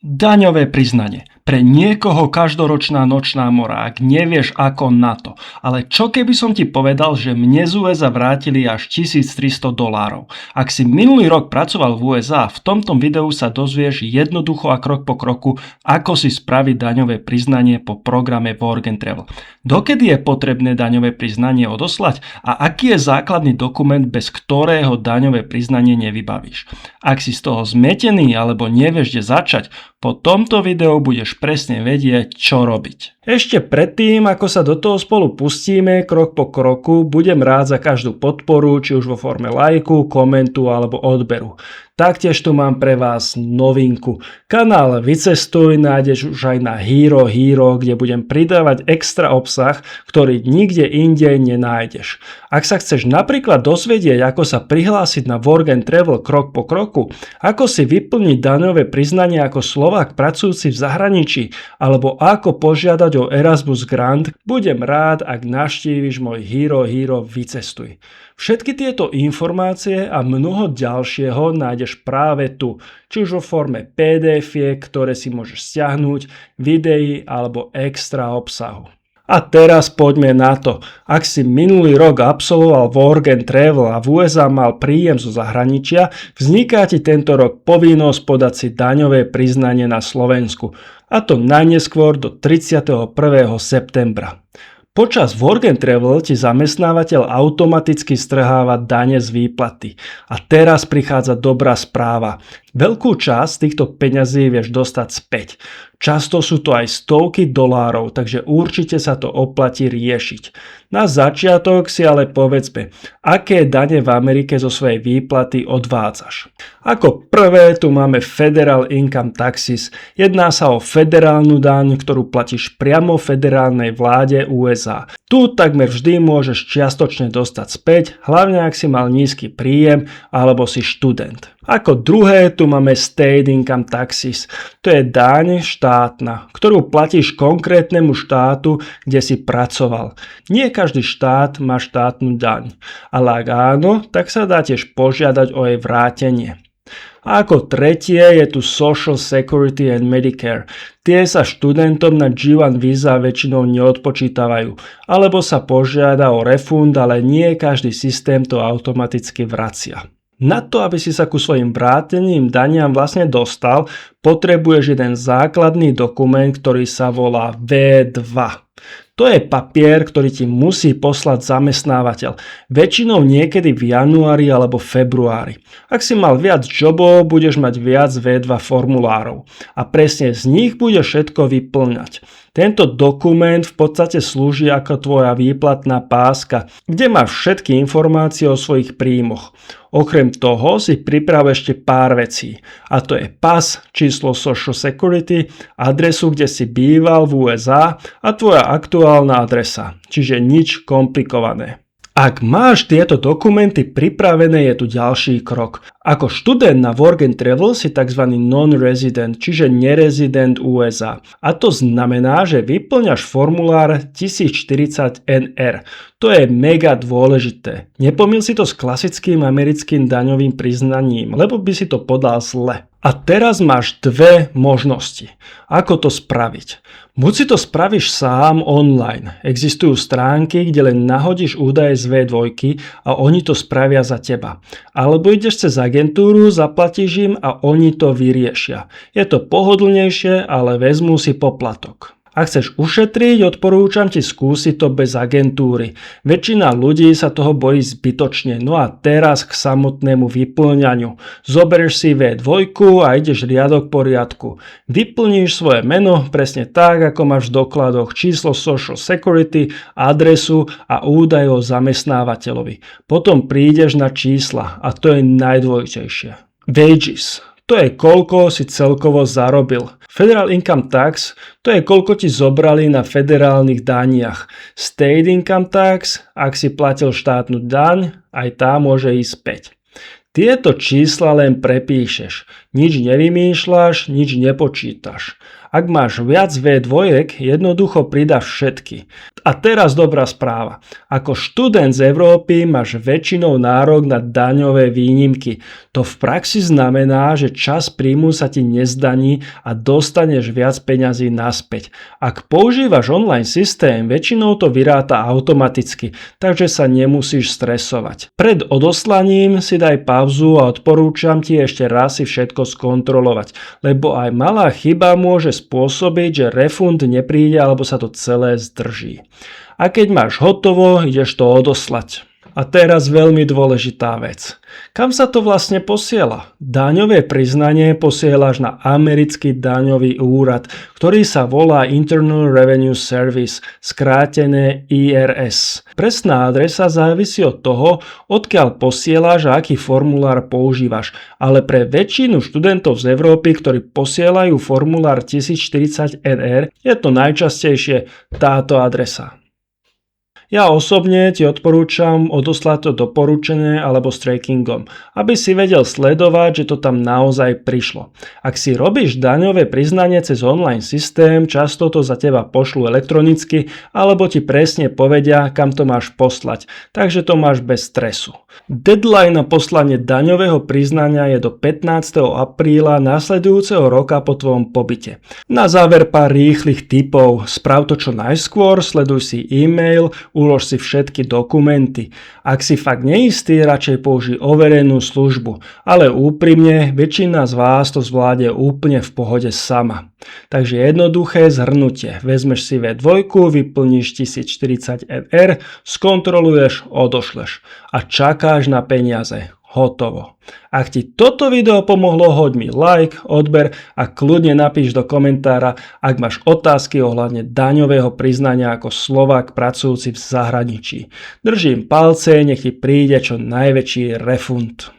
Daňové priznanie. Pre niekoho každoročná nočná mora, ak nevieš ako na to. Ale čo keby som ti povedal, že mne z USA vrátili až $1300? Ak si minulý rok pracoval v USA, v tomto videu sa dozvieš jednoducho a krok po kroku, ako si spraviť daňové priznanie po programe Work and Travel. Dokedy je potrebné daňové priznanie odoslať a aký je základný dokument, bez ktorého daňové priznanie nevybavíš. Ak si z toho zmetený alebo nevieš, kde začať, po tomto videu budeš presne vedieť, čo robiť. Ešte predtým, ako sa do toho spolu pustíme krok po kroku, budem rád za každú podporu, či už vo forme lajku, komentu alebo odberu. Taktiež tu mám pre vás novinku. Kanál Vycestuj nájdeš už aj na Hero, kde budem pridávať extra obsah, ktorý nikde inde nenájdeš. Ak sa chceš napríklad dozvedieť, ako sa prihlásiť na Work and Travel krok po kroku, ako si vyplniť daňové priznanie ako Slovák pracujúci v zahraničí, alebo ako požiadať o Erasmus Grant, budem rád, ak navštíviš môj Hero Vycestuj. Všetky tieto informácie a mnoho ďalšieho nájdeš práve tu, či už vo forme PDF-iek, ktoré si môžeš stiahnuť, videí alebo extra obsahu. A teraz poďme na to. Ak si minulý rok absolvoval Work and Travel a v USA mal príjem zo zahraničia, vzniká ti tento rok povinnosť podať si daňové priznanie na Slovensku. A to najneskôr do 31. septembra. Počas Work and Travel ti zamestnávateľ automaticky strháva dane z výplaty. A teraz prichádza dobrá správa. Veľkú časť týchto peňazí vieš dostať späť. Často sú to aj stovky dolárov, takže určite sa to oplatí riešiť. Na začiatok si ale povedzme, aké dane v Amerike zo svojej výplaty odvádzaš. Ako prvé tu máme Federal Income Taxes. Jedná sa o federálnu daň, ktorú platíš priamo federálnej vláde USA. Tu takmer vždy môžeš čiastočne dostať späť, hlavne ak si mal nízky príjem alebo si študent. Ako druhé tu máme State Income Taxes. To je daň štátna, ktorú platíš konkrétnemu štátu, kde si pracoval. Nie každý štát má štátnu daň, ale ak áno, tak sa dá tiež požiadať o jej vrátenie. A ako tretie je tu Social Security and Medicare. Tie sa študentom na G1 víza väčšinou neodpočítavajú, alebo sa požiada o refund, ale nie každý systém to automaticky vracia. Na to, aby si sa ku svojim vrátením daniam vlastne dostal, potrebuješ jeden základný dokument, ktorý sa volá V2. To je papier, ktorý ti musí poslať zamestnávateľ. Väčšinou niekedy v januári alebo februári. Ak si mal viac jobov, budeš mať viac V2 formulárov. A presne z nich budeš všetko vyplňať. Tento dokument v podstate slúži ako tvoja výplatná páska, kde máš všetky informácie o svojich príjmoch. Okrem toho si priprav ešte pár vecí. A to je pas, číslo Social Security, adresu, kde si býval v USA a tvoja aktuálna adresa. Čiže nič komplikované. Ak máš tieto dokumenty pripravené, je tu ďalší krok. Ako študent na Work and Travel si tzv. Non-resident, čiže nerezident USA. A to znamená, že vyplňaš formulár 1040 NR. To je mega dôležité. Nepomyl si to s klasickým americkým daňovým priznaním, lebo by si to podal zle. A teraz máš dve možnosti. Ako to spraviť? Buď si to spravíš sám online. Existujú stránky, kde len nahodíš údaje z V2 a oni to spravia za teba. Alebo ideš cez agentúru, zaplatíš im a oni to vyriešia. Je to pohodlnejšie, ale vezmú si poplatok. Ak chceš ušetriť, odporúčam ti skúsiť to bez agentúry. Väčšina ľudí sa toho bojí zbytočne. No a teraz k samotnému vyplňaniu. Zoberieš si V2 a ideš riadok po riadku. Vyplníš svoje meno presne tak, ako máš v dokladoch, číslo Social Security, adresu a údaj o zamestnávateľovi. Potom prídeš na čísla a to je najdôležitejšie. Wages. To je koľko si celkovo zarobil. Federal Income Tax, to je koľko ti zobrali na federálnych daniach. State Income Tax, ak si platil štátnu daň, aj tá môže ísť späť. Tieto čísla len prepíšeš. Nič nevymýšľaš, nič nepočítaš. Ak máš viac V2, jednoducho pridáš všetky. A teraz dobrá správa. Ako študent z Európy máš väčšinou nárok na daňové výnimky. To v praxi znamená, že čas príjmu sa ti nezdaní a dostaneš viac peňazí naspäť. Ak používaš online systém, väčšinou to vyráta automaticky, takže sa nemusíš stresovať. Pred odoslaním si daj pauzu a odporúčam ti ešte raz si všetko skontrolovať, lebo aj malá chyba môže spôsobiť, že refund nepríde alebo sa to celé zdrží. A keď máš hotovo, ideš to odoslať. A teraz veľmi dôležitá vec. Kam sa to vlastne posiela? Daňové priznanie posielaš na americký daňový úrad, ktorý sa volá Internal Revenue Service, skrátené IRS. Presná adresa závisí od toho, odkiaľ posielaš a aký formulár používaš, ale pre väčšinu študentov z Európy, ktorí posielajú formulár 1040 NR, je to najčastejšie táto adresa. Ja osobne ti odporúčam odoslať to doporučené alebo s trackingom, aby si vedel sledovať, že to tam naozaj prišlo. Ak si robíš daňové priznanie cez online systém, často to za teba pošlu elektronicky alebo ti presne povedia, kam to máš poslať, takže to máš bez stresu. Deadline na poslanie daňového priznania je do 15. apríla nasledujúceho roka po tvojom pobyte. Na záver pár rýchlych tipov. Sprav to čo najskôr, sleduj si e-mail, ulož si všetky dokumenty. Ak si fakt neistý, radšej použij overenú službu. Ale úprimne, väčšina z vás to zvládne úplne v pohode sama. Takže jednoduché zhrnutie. Vezmeš si V2, vyplníš 1040 NR, skontroluješ, odošleš a čakáš na peniaze. Hotovo. Ak ti toto video pomohlo, hoď mi like, odber a kľudne napíš do komentára, ak máš otázky ohľadne daňového priznania ako Slovák pracujúci v zahraničí. Držím palce, nech ti príde čo najväčší refund.